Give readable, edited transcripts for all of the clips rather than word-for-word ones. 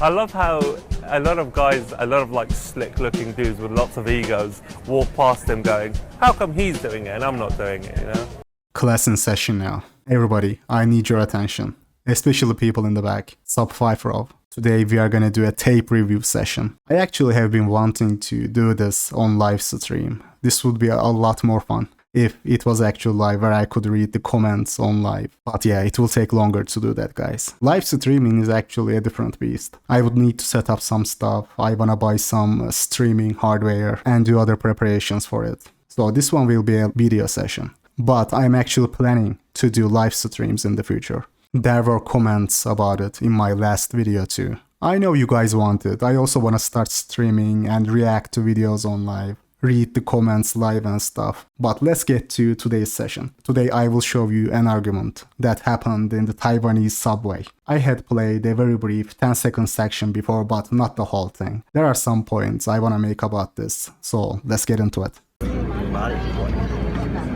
I love how a lot of guys, a lot of like slick looking dudes with lots of egos walk past him going, how come he's doing it and I'm not doing it, you know? Class in session now. Everybody, I need your attention. Especially people in the back. Sub 5 row. Today we are gonna do a tape review session. I actually have been wanting to do this on live stream. This would be a lot more fun if it was actually live where I could read the comments on live. But yeah, it will take longer to do that, guys. Live streaming is actually a different beast. I would need to set up some stuff. I wanna buy some streaming hardware and do other preparations for it. So this one will be a video session. But I'm actually planning to do live streams in the future. There were comments about it in my last video too. I know you guys want it. I also want to start streaming and react to videos on live, read the comments live and stuff. But let's get to today's session. Today I will show you an argument that happened in the Taiwanese subway. I had played a very brief 10-second section before, but not the whole thing. There are some points I want to make about this, so let's get into it.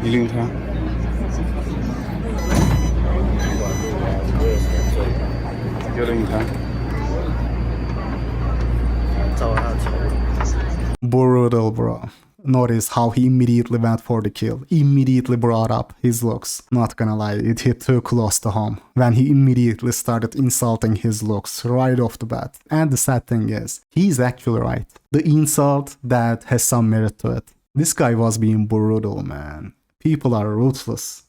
你令他。有令他。照他的仇。 Brutal, bro. Notice how he immediately went for the kill. Immediately brought up his looks. Not gonna lie, it hit too close to home. When he immediately started insulting his looks right off the bat. And the sad thing is, he's actually right. The insult that has some merit to it. This guy was being brutal, man. People are ruthless.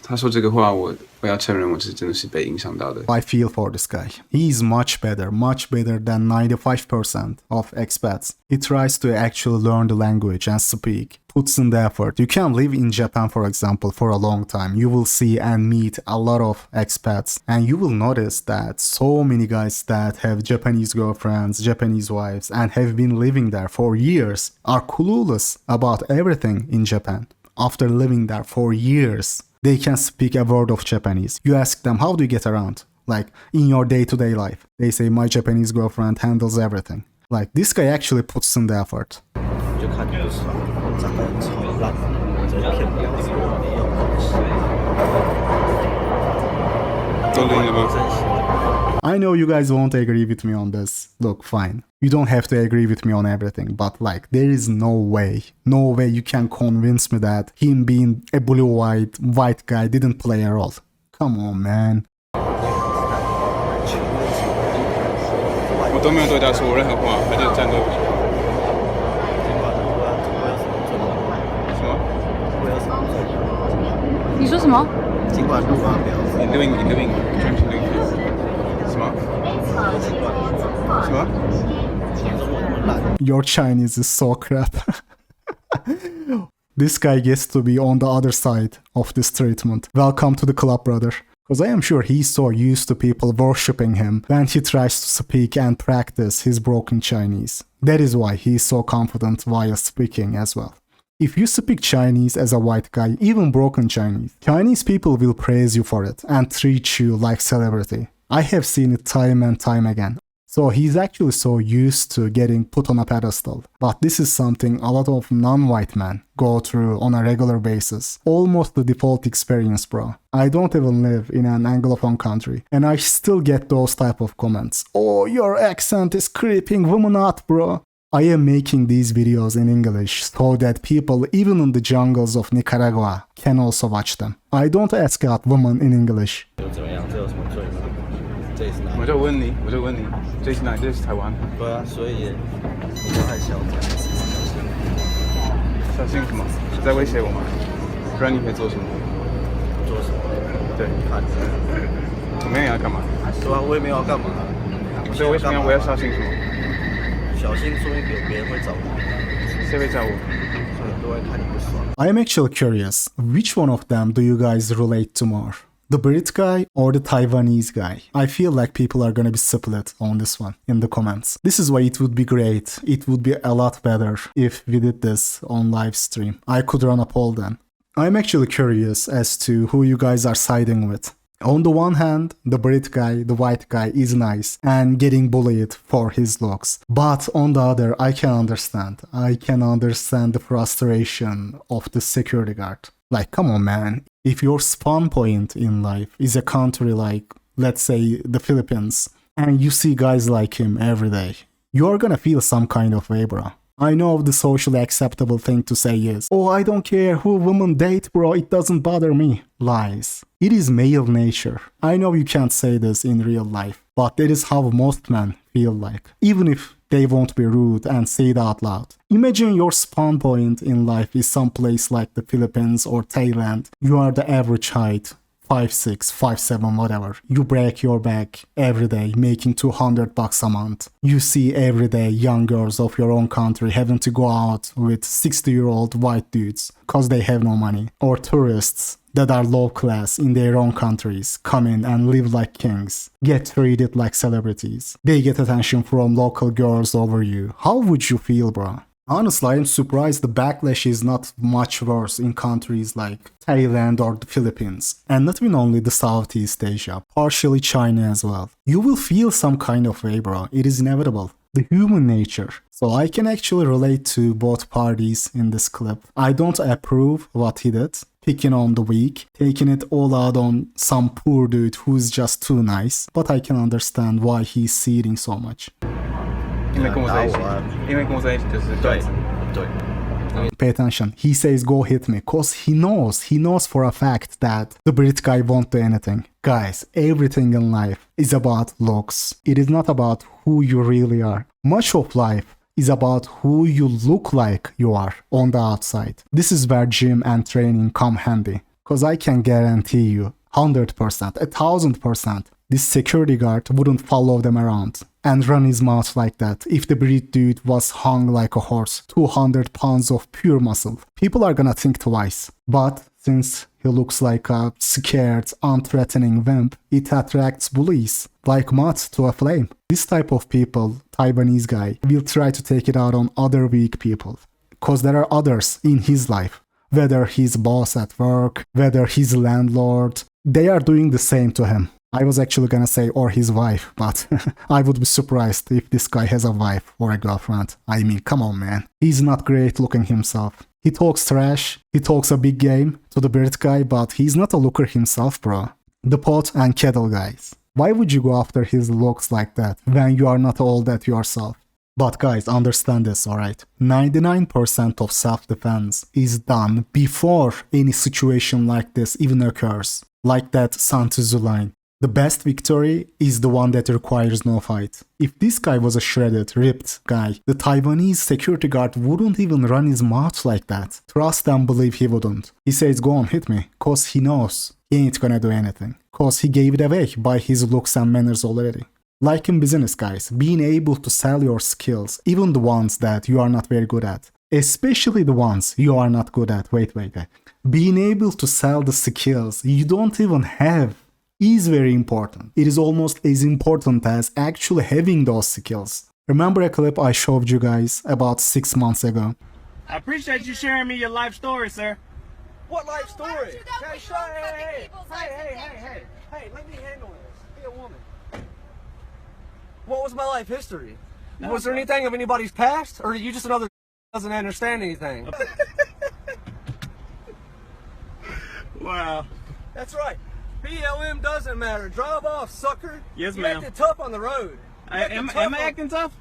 他说这个话，我要承认，我是真的是被影响到的。 I feel for this guy. He's much better than 95% of expats. He tries to actually learn the language and speak. Puts in the effort. You can live in Japan, for example, for a long time. You will see and meet a lot of expats. And you will notice that so many guys that have Japanese girlfriends, Japanese wives, and have been living there for years are clueless about everything in Japan. After living there for years, they can speak a word of Japanese. You ask them, how do you get around? Like, in your day-to-day life. They say, my Japanese girlfriend handles everything. Like, this guy actually puts in the effort. I know you guys won't agree with me on this. Look, fine. You don't have to agree with me on everything, but like, there is no way you can convince me that him being a blue-eyed white guy didn't play a role. Come on, man. 我都没有对他说任何话，他就站对我。什么？你说什么？尽管录啊，不要。你 living， 全是 living。什么？什么？ Your Chinese is so crap. This guy gets to be on the other side of this treatment. Welcome to the club, brother. Because I am sure he's so used to people worshipping him when he tries to speak and practice his broken Chinese. That is why he's so confident while speaking as well. If you speak Chinese as a white guy, even broken Chinese people will praise you for it and treat you like celebrity. I have seen it time and time again. So he's actually so used to getting put on a pedestal. But this is something a lot of non-white men go through on a regular basis. Almost the default experience, bro. I don't even live in an Anglophone country, and I still get those type of comments. Oh, your accent is creeping women out, bro. I am making these videos in English so that people even in the jungles of Nicaragua can also watch them. I don't ask out women in English. 我就问你，这是哪里？这是台湾。对啊，所以你都还小，小心什么？你在威胁我吗？不然你可以做什么？做什么？对，看。我没有要干嘛。对啊，我也没有要干嘛。所以为什么我要小心什么？小心说明有别人会找你。谁会找我？所以都会看你不爽。 I am actually curious, which one of them do you guys relate to more? The Brit guy or the Taiwanese guy? I feel like people are gonna be split on this one in the comments. This is why it would be great. It would be a lot better if we did this on live stream. I could run a poll then. I'm actually curious as to who you guys are siding with. On the one hand, the Brit guy, the white guy, is nice and getting bullied for his looks. But on the other, I can understand. I can understand the frustration of the security guard. Like, come on, man. If your spawn point in life is a country like, let's say, the Philippines, and you see guys like him every day, you're gonna feel some kind of way, bro. I know the socially acceptable thing to say is, oh, I don't care who women date, bro, it doesn't bother me. Lies. It is male nature. I know you can't say this in real life, but that is how most men feel like, even if they won't be rude and say it out loud. Imagine your spawn point in life is someplace like the Philippines or Thailand. You are the average height, 5'6", 5'7", whatever. You break your back every day, making $200 a month. You see every day young girls of your own country having to go out with 60-year-old white dudes because they have no money. Or tourists that are low class in their own countries come in and live like kings, get treated like celebrities. They get attention from local girls over you. How would you feel, bro? Honestly, I'm surprised the backlash is not much worse in countries like Thailand or the Philippines. And not even only the Southeast Asia, partially China as well. You will feel some kind of way, bro. It is inevitable. The human nature. So I can actually relate to both parties in this clip. I don't approve what he did. Picking on the weak, taking it all out on some poor dude who's just too nice. But I can understand why he's seething so much. 因为跟我在一起，因为跟我在一起就是这样子。对。 Pay attention. He says go hit me cause he knows for a fact that the Brit guy won't do anything. Guys, everything in life is about looks. It is not about who you really are. Much of life is about who you look like you are on the outside. This is where gym and training come handy. Cause I can guarantee you 100%, 1000%, this security guard wouldn't follow them around and run his mouth like that if the Brit dude was hung like a horse, 200 pounds of pure muscle. People are gonna think twice. But since he looks like a scared, unthreatening wimp, it attracts bullies, like moths to a flame. This type of people, Taiwanese guy, will try to take it out on other weak people. Cause there are others in his life. Whether he's boss at work, whether he's landlord, they are doing the same to him. I was actually gonna say or his wife, but I would be surprised if this guy has a wife or a girlfriend. I mean, come on, man. He's not great looking himself. He talks trash, he talks a big game to the Brit guy, but he's not a looker himself, bro. The pot and kettle guys. Why would you go after his looks like that when you are not all that yourself? But guys, understand this, alright? 99% of self-defense is done before any situation like this even occurs. Like that Sun Tzu line. The best victory is the one that requires no fight. If this guy was a shredded, ripped guy, the Taiwanese security guard wouldn't even run his mouth like that. Trust and believe he wouldn't. He says go on, hit me, cause he knows he ain't gonna do anything. Cause he gave it away by his looks and manners already. Like in business, guys, being able to sell your skills, even the ones that you are not very good at. Especially the ones you are not good at. Wait. Being able to sell the skills you don't even have is very important. It is almost as important as actually having those skills. Remember a clip I showed you guys about 6 months ago? I appreciate you sharing me your life story, sir. What life story? Hey, let me handle this. Be a woman. What was my life history? Was there anything of anybody's past, or are you just another doesn't understand anything? Wow. That's right. BLM doesn't matter. Drive off, sucker. Yes, you ma'am. acting tough on the road. Am I acting tough?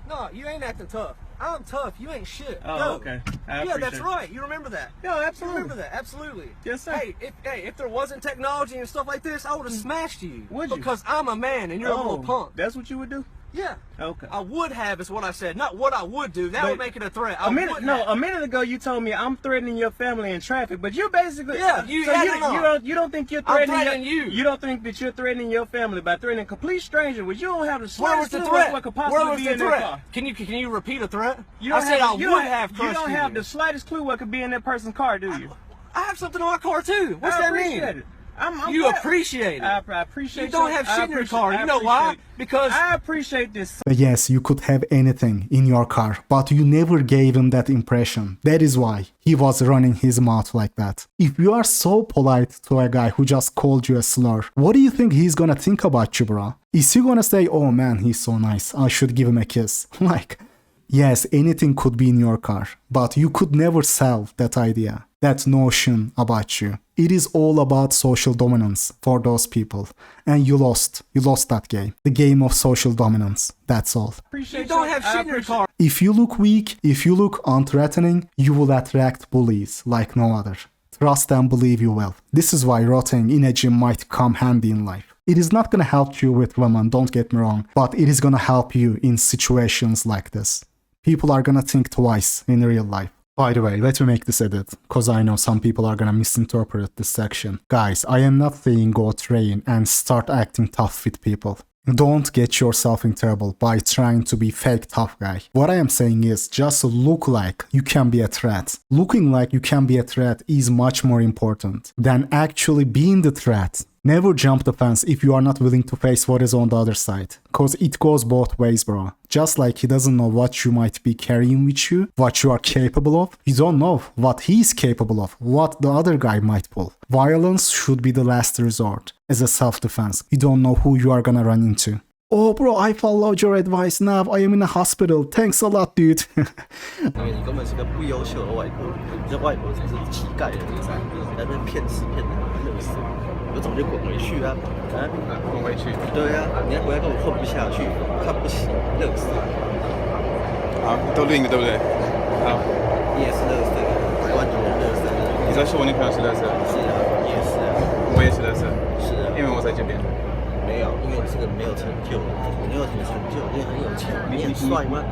No, you ain't acting tough. I'm tough. You ain't shit. Oh, Go. okay. Yeah, that's right. You remember that. Yeah, You absolutely. remember that. Absolutely. Yes, sir. If there wasn't technology and stuff like this, I would have smashed you. Would you? Because I'm a man and you're a little punk. That's what you would do? Yeah. Okay. I would have is what I said. Not what I would do. That would make it a threat. A minute ago you told me I'm threatening your family in traffic, but you're basically you don't think you're threatening, I'm threatening you. You don't think that you're threatening your family by threatening a complete stranger, which you don't have the Where was slightest the clue threat? what could Where possibly was be the in their threat? car. Can you repeat a threat? You don't I said I you would don't- have You crushed don't have the slightest clue what could be in that person's car, do you? I have something in my car too. What's I that appreciate mean? it. I'm You glad- appreciate it. I appreciate You don't have shit in your car. You know why? Because I appreciate this. Yes, you could have anything in your car, but you never gave him that impression. That is why he was running his mouth like that. If you are so polite to a guy who just called you a slur, what do you think he's gonna think about you, bro? Is he gonna say, oh man, he's so nice, I should give him a kiss? Like, yes, anything could be in your car, but you could never sell that idea, that notion about you. It is all about social dominance for those people. And you lost. You lost that game. The game of social dominance. That's all. You don't have shit in your car. If you look weak, if you look unthreatening, you will attract bullies like no other. Trust and believe you will. This is why rotting in a gym might come handy in life. It is not gonna help you with women, don't get me wrong, but it is gonna help you in situations like this. People are gonna think twice in real life. By the way, let me make this edit, cause I know some people are gonna misinterpret this section. Guys, I am not saying go train and start acting tough with people. Don't get yourself in trouble by trying to be fake tough guy. What I am saying is just look like you can be a threat. Looking like you can be a threat is much more important than actually being the threat. Never jump the fence if you are not willing to face what is on the other side. Cause it goes both ways, bro. Just like he doesn't know what you might be carrying with you, what you are capable of. You don't know what he is capable of, what the other guy might pull. Violence should be the last resort as a self-defense. You don't know who you are gonna run into. Oh bro, I followed your advice. Now I am in a hospital. Thanks a lot, dude. 因为你根本是个不优秀的外国人，你这外国才是乞丐人才，你在那边骗吃骗喝，乐死！有种就滚回去啊！啊，滚回去。对啊，你在国外根本混不下去，看不起，乐死！好，都录音了，对不对？好，你也是乐色，台湾女人乐色。你在说我女朋友是乐色？是啊，你也是啊。我也是乐色。是啊，因为我在这边。没有，因为你是个没有成就，你有什么成就？你很有钱，你很帅吗？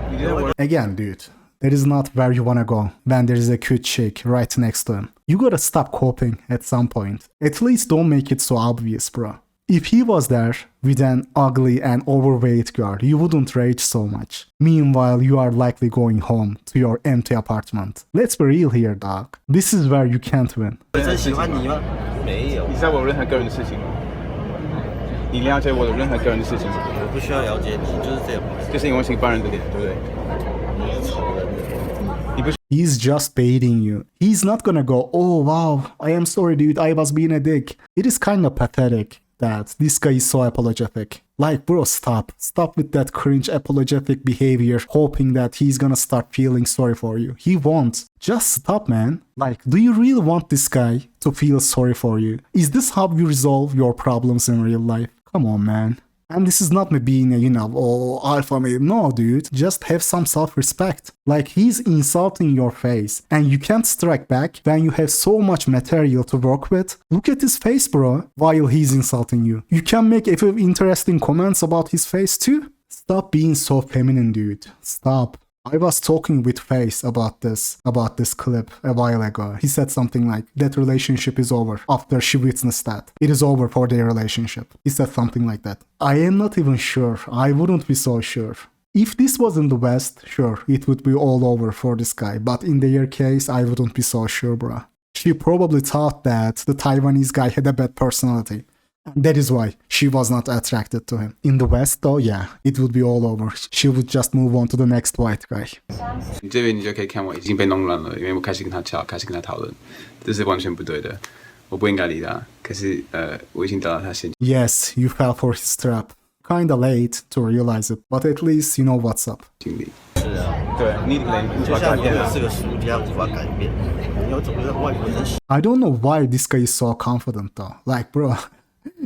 Again, dude, that is not where you wanna go when there is a cute chick right next to him. You gotta stop coping at some point. At least don't make it so obvious, bro. If he was there with an ugly and overweight girl, you wouldn't rage so much. Meanwhile, you are likely going home to your empty apartment. Let's be real here, dog. This is where you can't win. 我真喜欢你吗？没有。你知道我有任何个人的事情吗？你了解我的任何个人的事情吗？我不需要了解你，就是这样。就是因为是一般人的脸，对不对？你是丑人。 He's just baiting you. He's not gonna go, oh wow, I am sorry dude, I was being a dick. It is kind of pathetic that this guy is so apologetic. Like bro, stop. Stop with that cringe apologetic behavior, hoping that he's gonna start feeling sorry for you. He won't. Just stop, man. Like, do you really want this guy to feel sorry for you? Is this how you resolve your problems in real life? Come on, man. And this is not me being a, alpha male. No, dude. Just have some self-respect. Like, he's insulting your face. And you can't strike back when you have so much material to work with. Look at his face, bro, while he's insulting you. You can make a few interesting comments about his face too. Stop being so feminine, dude. Stop. I was talking with Face about this clip a while ago. He said something like, that relationship is over after she witnessed that. It is over for their relationship. He said something like that. I am not even sure. I wouldn't be so sure. If this was in the West, sure, it would be all over for this guy. But in their case, I wouldn't be so sure, bruh. She probably thought that the Taiwanese guy had a bad personality. That is why she was not attracted to him. In the West, though, yeah, it would be all over. She would just move on to the next white guy. 你这边你就可以看我已经被弄乱了，因为我开始跟他吵，开始跟他讨论，这是完全不对的，我不应该理他。可是我已经到了他陷阱。Yes, you fell for his trap. Kinda late to realize it, but at least you know what's up. 经历。是啊，对，你无就法改变啊。像你是个暑假无法改变，你要怎么让外国人喜 I don't know why this guy is so confident though. Like, bro,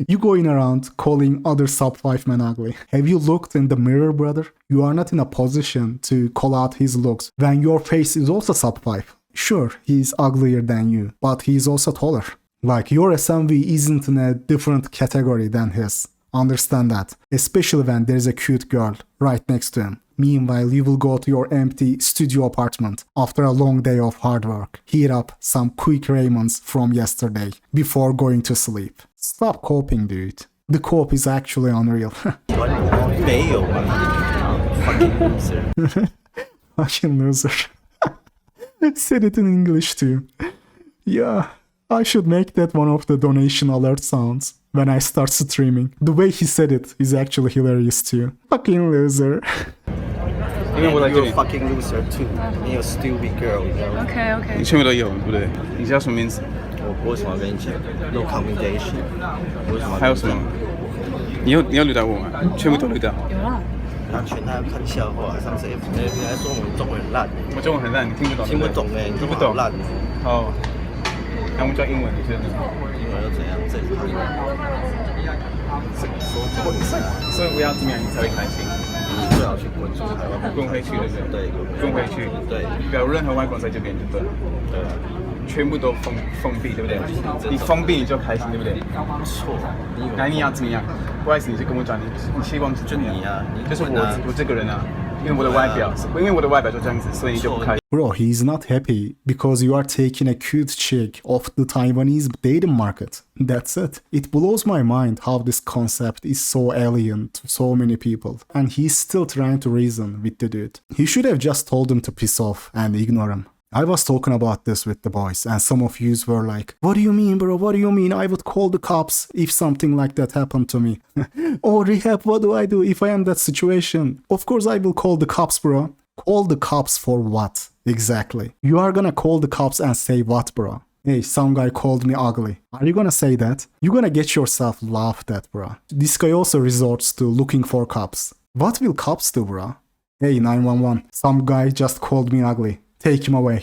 you going around calling other sub-5 men ugly. Have you looked in the mirror, brother? You are not in a position to call out his looks when your face is also sub-5. Sure, he's uglier than you, but he's also taller. Like, your SMV isn't in a different category than his. Understand that, especially when there's a cute girl right next to him. Meanwhile, you will go to your empty studio apartment after a long day of hard work, heat up some quick Raymonds from yesterday before going to sleep. Stop coping, dude. The cope is actually unreal. 欢我？没有啊 ，fucking loser。 Fucking loser. Said it in English too. Yeah, I should make that one of the donation alert sounds when I start streaming. The way he said it is actually hilarious too. Fucking loser. 因为我在这 You're 里 a，fucking loser too. You're a stupid girl. You know? Okay, okay. 你全部都有，对不对？你叫什么名字？我为什么要跟你讲 ？No commendation。为什么？还有什么？你要捋到我吗？全部都捋到。有啊。他全他要看笑话，上次 F 还说我们中文很烂，我中文很烂，你听不懂。听不懂哎，你听不懂。烂。哦，那我们讲英文，你觉得呢？英文又怎样？这也是可以的。所以我要怎么样你才会开心？你最好去滚出台湾，滚回去，对不对？对，滚回去，对，不要有任何外国人在这边就对了。对啊，全部都封闭，对不对？你封闭你就开心，对不对？错，那你要怎么样？不好意思，你就跟我讲，你希望是就你啊，你就是滚啊我这个人啊，因为我的外表，因为我的外表就这样子，所以你就不开心。 Bro, he's not happy because you are taking a cute chick off the Taiwanese dating market. That's it. It blows my mind how this concept is so alien to so many people. And he's still trying to reason with the dude. He should have just told him to piss off and ignore him. I was talking about this with the boys, and some of yous were like, "What do you mean, bro? What do you mean? I would call the cops if something like that happened to me." Oh, Rehab, what do I do if I am that situation? Of course I will call the cops, bro. Call the cops for what? Exactly. You are gonna call the cops and say what, bro? Hey, some guy called me ugly. Are you gonna say that? You're gonna get yourself laughed at, bro. This guy also resorts to looking for cops. What will cops do, bro? Hey, 911. Some guy just called me ugly. Take him away.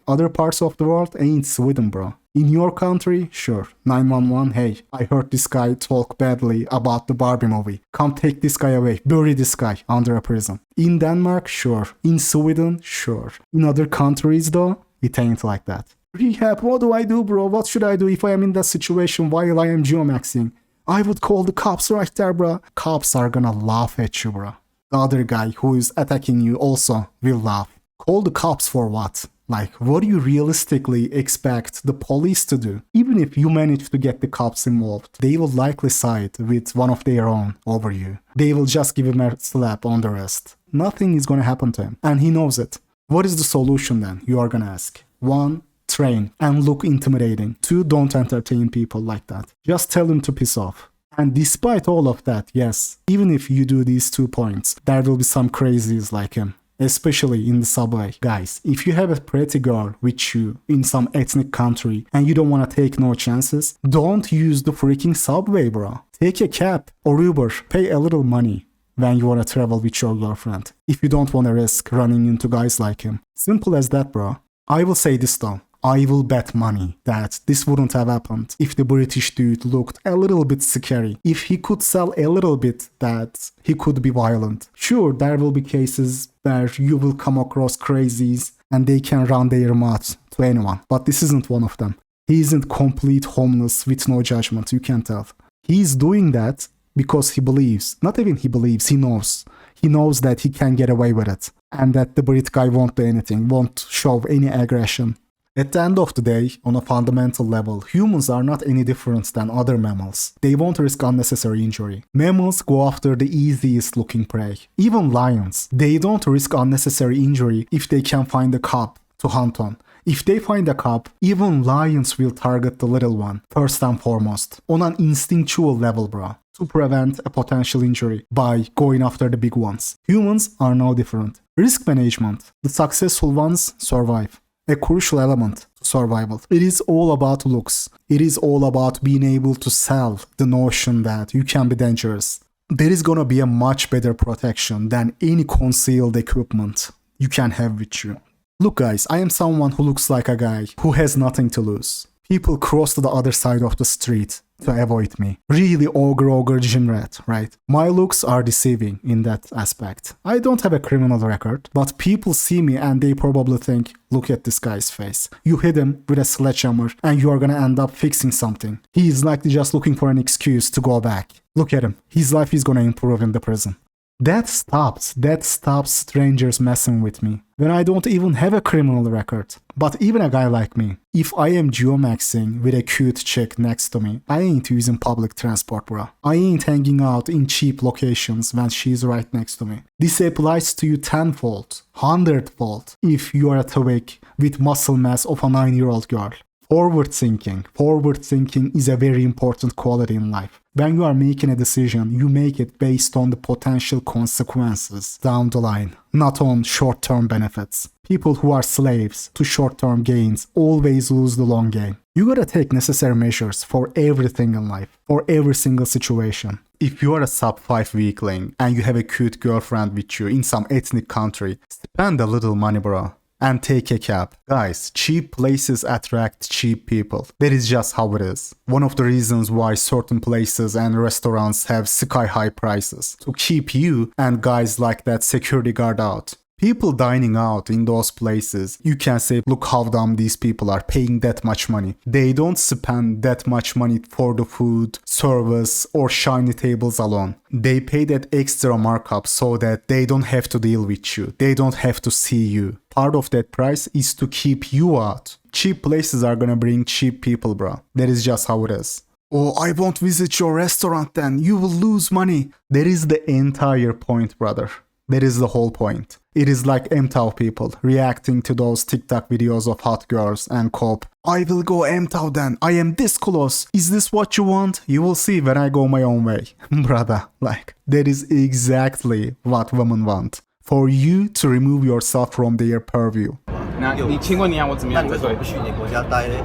Other parts of the world ain't Sweden, bro. In your country, sure. 911, hey, I heard this guy talk badly about the Barbie movie. Come take this guy away. Bury this guy under a prison. In Denmark, sure. In Sweden, sure. In other countries, though, it ain't like that. Rehab, what do I do, bro? What should I do if I am in that situation while I am geomaxing? I would call the cops right there, bro. Cops are gonna laugh at you, bro. The other guy who is attacking you also will laugh. Call the cops for what? Like, what do you realistically expect the police to do? Even if you manage to get the cops involved, they will likely side with one of their own over you. They will just give him a slap on the wrist. Nothing is gonna happen to him, and he knows it. What is the solution then, you are gonna ask? 1. Train and look intimidating. 2. Don't entertain people like that. Just tell them to piss off. And despite all of that, yes, even if you do these 2 points, there will be some crazies like him. Especially in the subway. Guys, if you have a pretty girl with you in some ethnic country and you don't want to take no chances, don't use the freaking subway, bro. Take a cab or Uber. Pay a little money when you want to travel with your girlfriend. If you don't want to risk running into guys like him. Simple as that, bro. I will say this though. I will bet money that this wouldn't have happened if the British dude looked a little bit scary. If he could sell a little bit that he could be violent. Sure, there will be cases where you will come across crazies and they can run their mouth to anyone. But this isn't one of them. He isn't complete homeless with no judgment, you can tell. He's doing that because he believes. Not even he believes, he knows. He knows that he can get away with it. And that the Brit guy won't do anything, won't show any aggression. At the end of the day, on a fundamental level, humans are not any different than other mammals. They won't risk unnecessary injury. Mammals go after the easiest looking prey. Even lions, they don't risk unnecessary injury if they can find a cub to hunt on. If they find a cub, even lions will target the little one, first and foremost, on an instinctual level, bro, to prevent a potential injury by going after the big ones. Humans are no different. Risk management. The successful ones survive. A crucial element to survival. It is all about looks. It is all about being able to sell the notion that you can be dangerous. There is gonna be a much better protection than any concealed equipment you can have with you. Look guys, I am someone who looks like a guy who has nothing to lose. People cross to the other side of the street to avoid me. Really ogre gym rat, right? My looks are deceiving in that aspect. I don't have a criminal record, but people see me and they probably think, look at this guy's face. You hit him with a sledgehammer and you are gonna end up fixing something. He is likely just looking for an excuse to go back. Look at him. His life is gonna improve in the prison. That stops strangers messing with me when I don't even have a criminal record. But even a guy like me, if I am geomaxing with a cute chick next to me, I ain't using public transport, bro. I ain't hanging out in cheap locations when she's right next to me. This applies to you tenfold, 100-fold if you are a twig with muscle mass of a 9-year-old girl. Forward thinking is a very important quality in life. When you are making a decision, you make it based on the potential consequences down the line, not on short-term benefits. People who are slaves to short-term gains always lose the long game. You gotta take necessary measures for everything in life, for every single situation. If you are a sub-5 weakling and you have a cute girlfriend with you in some ethnic country, spend a little money, bro. and take a cab. Guys, cheap places attract cheap people. That is just how it is. One of the reasons why certain places and restaurants have sky-high prices. To keep you and guys like that security guard out. People dining out in those places, you can say, look how dumb these people are paying that much money. They don't spend that much money for the food, service, or shiny tables alone. They pay that extra markup so that they don't have to deal with you. They don't have to see you. Part of that price is to keep you out. Cheap places are gonna bring cheap people, bro. That is just how it is. Oh, I won't visit your restaurant then. You will lose money. That is the entire point, brother. That is the whole point. It is like MTOW people reacting to those TikTok videos of hot girls and cop. I will go MTOW then. I am this close. Is this what you want? You will see when I go my own way. Brother, like, that is exactly what women want. For you to remove yourself from their purview. 那你请问你要我怎么样那你为什么不去你国家待嘞？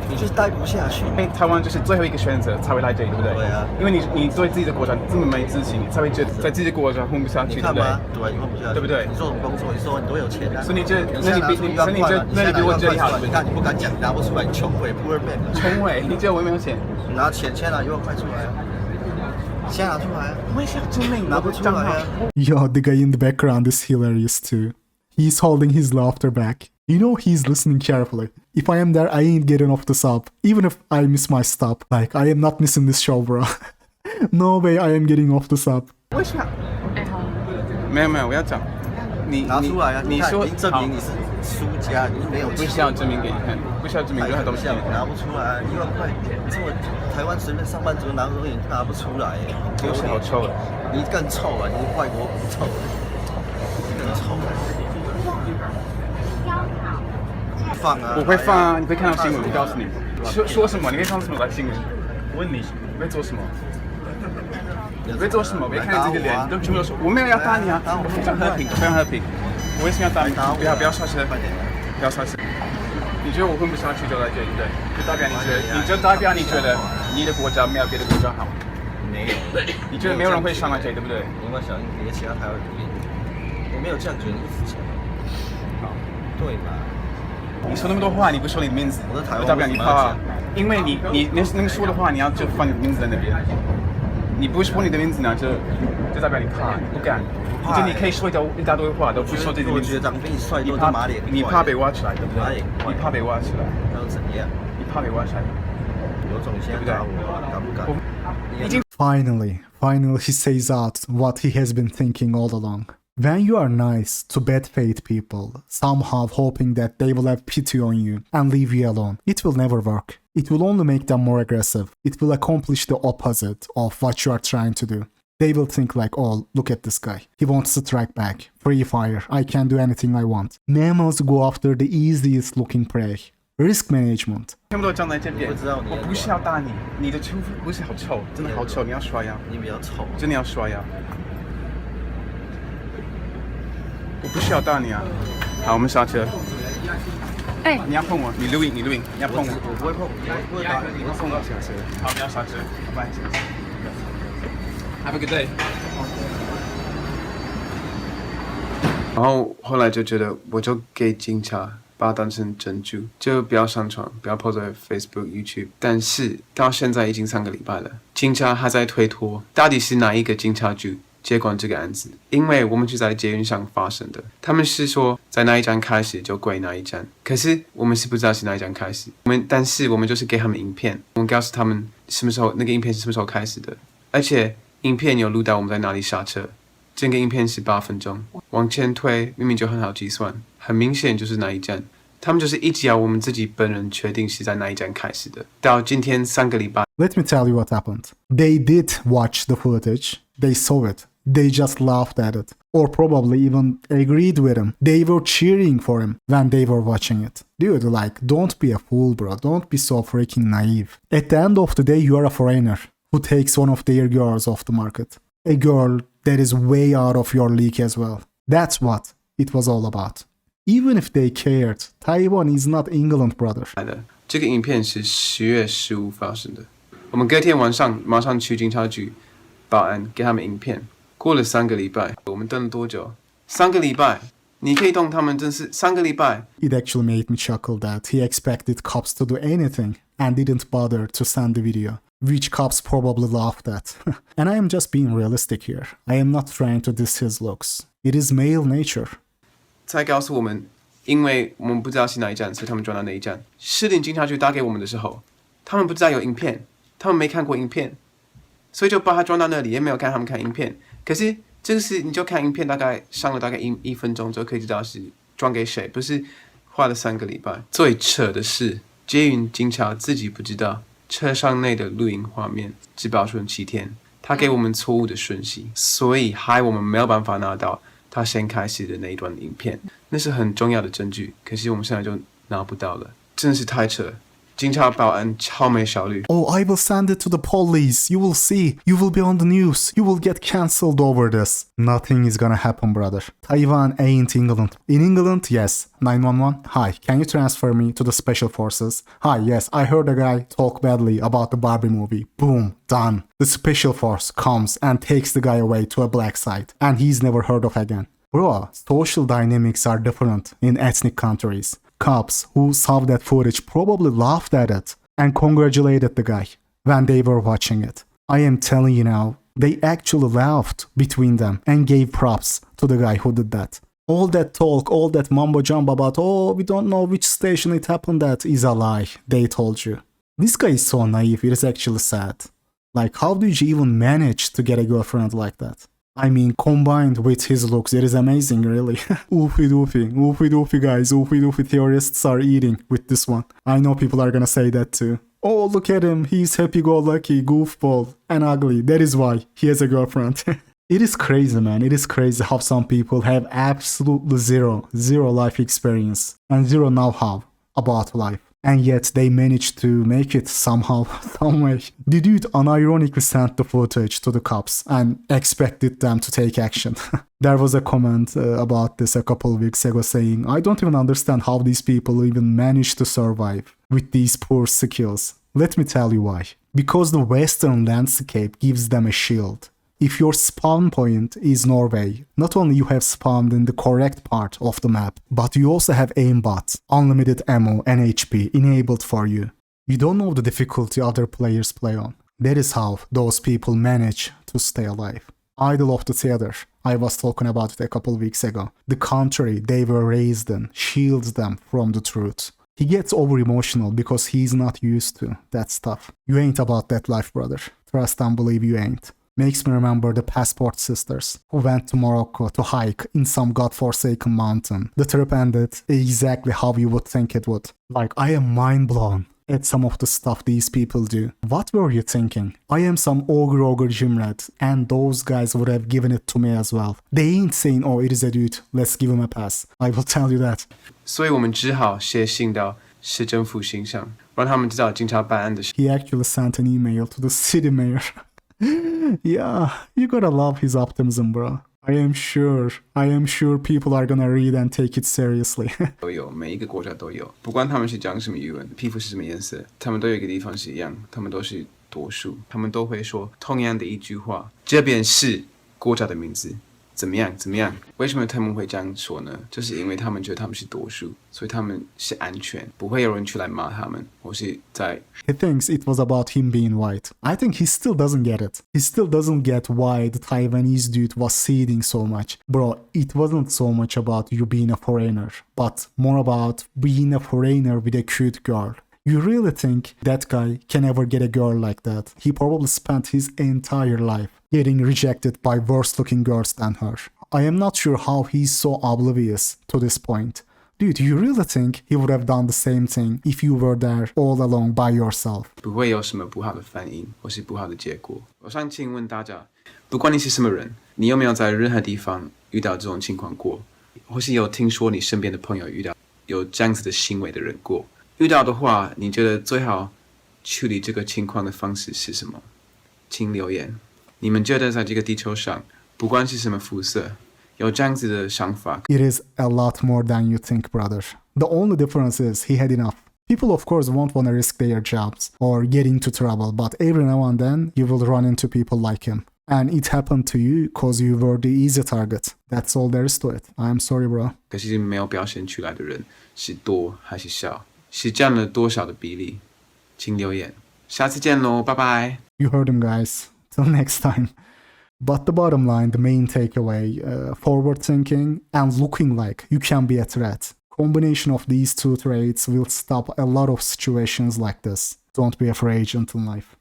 你就是待不下去。因为台湾就是最后一个选择才会来这里，对不对？对啊。因为你对自己的国家这么没自信，你才会觉得在自己的国家混不下去，对不对？对，你混不下去，对不对？你做什么工作？你说你多有钱啊？所以你这那你比我这里好，你看你不敢讲，拿不出来，你穷鬼 poor man。穷鬼，你觉得我有没有钱？你拿钱，先拿1万块出来啊！先拿出来啊！我也想证明拿不出来啊！ Yo, the guy in the background is hilarious too. He's holding his laughter back. You know he's listening carefully. If I am there, I ain't getting off the sub. Even if I miss my stop. Like, I am not missing this show, bro. No way I am getting off the sub. 为什么？没有，我要讲，你拿出来啊！你说证明你是输家，你没有钱。不需要证明给你看，不需要证明任何东西。拿不出来，1万块，这么台湾随便上班族拿个东西拿不出来，丢脸好臭了。你更臭了，你外国不臭，更臭。放啊！我会放啊，你会看到新闻，我告诉你。说什么？你会看到什么来新闻？问你，你会做什么？你会做什么？我会看你自己的脸，都全部都说我没有要打你啊，我非常和平，非常和平。我为什么要打你？不要摔车，不要摔车。你觉得我混不下去就来这里，对？就代表你觉得你的国家没有别的国家好。没有。你觉得没有人会上来这里，对不对？你有没有想别的其他台湾人？我没有这样觉得，你自己讲。好，对吧？你说那么多话，你不说你的名字，就代表你怕，因为你那个说的话，你要就放你的名字在那边。你不说你的名字呢，就代表你怕，你不敢。你觉得你可以说一大堆话，都不说自己的名字。我觉得长比你帅多，你怕被挖起来，对不对？你怕被挖起来，那又怎样？你怕被挖起来，有种先打我，敢不敢？ Finally, he says out what he has been thinking all along. When you are nice to bad faith people, somehow hoping that they will have pity on you and leave you alone, it will never work. It will only make them more aggressive. It will accomplish the opposite of what you are trying to do. They will think like, oh, look at this guy. He wants to strike back. Free fire. I can do anything I want. Mammals go after the easiest looking prey. Risk management. 全部都站在这边。我不是要打你，你的皮肤不是好臭，真的好臭，你要刷牙。你比较丑，真的要刷牙。我不需要打你啊。好，我们下车。哎，你要碰我，你录影，你要碰我。我不会碰，我不会打你，你要碰我下车。好，你要下车，拜拜。Have a good day。然后后来就觉得，我就给警察把它当成证据，就不要上传，不要 po 在 Facebook、YouTube。但是到现在已经3个礼拜了，警察还在推脱，到底是哪一个警察局接管这个案子？因为我们是在捷运上发生的，他们是说在哪一站开始就归哪一站，可是我们是不知道是哪一站开始。但是我们就是给他们影片，我们告诉他们什么时候那个影片是什么时候开始的，而且影片有录到我们在哪里刹车，整个影片是8分钟，往前推明明就很好计算，很明显就是哪一站。他们就是一直要我们自己本人确定是在哪一站开始的。到今天3个礼拜。Let me tell you what happened. They did watch the footage. They saw it. They just laughed at it. Or probably even agreed with him. They were cheering for him when they were watching it. Dude, like, don't be a fool, bro. Don't be so freaking naive. At the end of the day, you are a foreigner who takes one of their girls off the market. A girl that is way out of your league as well. That's what it was all about. Even if they cared, Taiwan is not England, brother. 这个影片是10月15发生的。我们隔天晚上马上去警察局报案，给他们影片。过了3个礼拜，我们等了多久？3个礼拜，你可以动他们，真是3个礼拜。 It actually made me chuckle that he expected cops to do anything and didn't bother to send the video, which cops probably laughed at. And I am just being realistic here. I am not trying to diss his looks. It is male nature. 才告诉我们，因为我们不知道是哪一站，所以他们转到哪一站。士林警察局打给我们的时候，他们不知道有影片，他们没看过影片，所以就把他转到那里，也没有看他们看影片。可是这个是你就看影片，大概上了大概一分钟就可以知道是转给谁，不是花了3个礼拜。最扯的是，捷运警察自己不知道车上内的录音画面只保存7天，他给我们错误的讯息，所以害我们没有办法拿到他先开始的那一段影片，那是很重要的证据，可是我们现在就拿不到了，真的是太扯了。警察报案超没效率。 Oh, I will send it to the police. You will see. You will be on the news. You will get cancelled over this. Nothing is gonna happen, brother. Taiwan ain't England. In England, yes. 911. Hi, can you transfer me to the special forces? Hi, yes, I heard a guy talk badly about the Barbie movie. Boom, done. The special force comes and takes the guy away to a black site, and he's never heard of again. Bro, social dynamics are different in ethnic countries. Cops who saw that footage probably laughed at it and congratulated the guy when they were watching it. I am telling you now, they actually laughed between them and gave props to the guy who did that. All that talk, all that mumbo jumbo about, oh, we don't know which station it happened at, is a lie, they told you. This guy is so naive, it is actually sad. Like, how did you even manage to get a girlfriend like that? I mean, combined with his looks, it is amazing, really. Oofy doofy guys, oofy doofy theorists are eating with this one. I know people are gonna say that too. Oh, look at him, he's happy-go-lucky, goofball, and ugly, that is why he has a girlfriend. It is crazy, man, it is crazy how some people have absolutely zero life experience and zero know-how about life. And yet they managed to make it somehow, some way. The dude unironically sent the footage to the cops and expected them to take action. There was a comment about this a couple of weeks ago saying, I don't even understand how these people even manage to survive with these poor skills. Let me tell you why. Because the Western landscape gives them a shield. If your spawn point is Norway, not only you have spawned in the correct part of the map, but you also have aimbot, unlimited ammo and HP enabled for you. You don't know the difficulty other players play on. That is how those people manage to stay alive. Idol of the theater, I was talking about it a couple weeks ago. The country they were raised in shields them from the truth. He gets over emotional because he's not used to that stuff. You ain't about that life, brother. Trust and believe you ain't. Makes me remember the Passport sisters who went to Morocco to hike in some godforsaken mountain. The trip ended exactly how you would think it would. Like, I am mind blown at some of the stuff these people do. What were you thinking? I am some ogre gym rat, and those guys would have given it to me as well. They ain't saying, oh, it is a dude, let's give him a pass. I will tell you that. 所以我们只好写信到市政府信箱，让他们知道警察办案的事。 He actually sent an email to the city mayor. Yeah, you gotta love his optimism, bro. I am sure people are gonna read and take it seriously. 都有，每一个国家都有，不管他们是讲什么语文，皮肤是什么颜色，他们都有一个地方是一样，他们都是多数，他们都会说同样的一句话，这边是国家的名字，怎么样怎么样？为什么他们会这样说呢？就是因为他们觉得他们是多数，所以他们是安全，不会有人出来骂他们，或是在。He thinks it was about him being white. I think he still doesn't get it. He still doesn't get why the Taiwanese dude was seething so much. Bro, it wasn't so much about you being a foreigner, but more about being a foreigner with a cute girl. You really think that guy can ever get a girl like that? He probably spent his entire life getting rejected by worse looking girls than her. I am not sure how he's so oblivious to this point. Dude, you really think he would have done the same thing if you were there all alone by yourself? 不会有什么不好的反应或是不好的结果。我想请问大家，不管你是什么人，你有没有在任何地方遇到这种情况过，或是有听说你身边的朋友遇到有这样子的行为的人过？遇到的话，你觉得最好处理这个情况的方式是什么？请留言。你们觉得在这个地球上，不管是什么肤色，有这样子的想法。 It is a lot more than you think, brother. The only difference is he had enough. People, of course, won't want to risk their jobs or get into trouble, but every now and then you will run into people like him. And it happened to you because you were the easy target. That's all there is to it. I'm sorry, bro. 可惜没有表现出来的人是多还是少？是占了多少的比例？请留言。下次见喽，拜拜。You heard him, guys. Till next time. But the bottom line, the main takeaway, forward thinking and looking like you can be a threat. Combination of these two traits will stop a lot of situations like this. Don't be a free agent in life.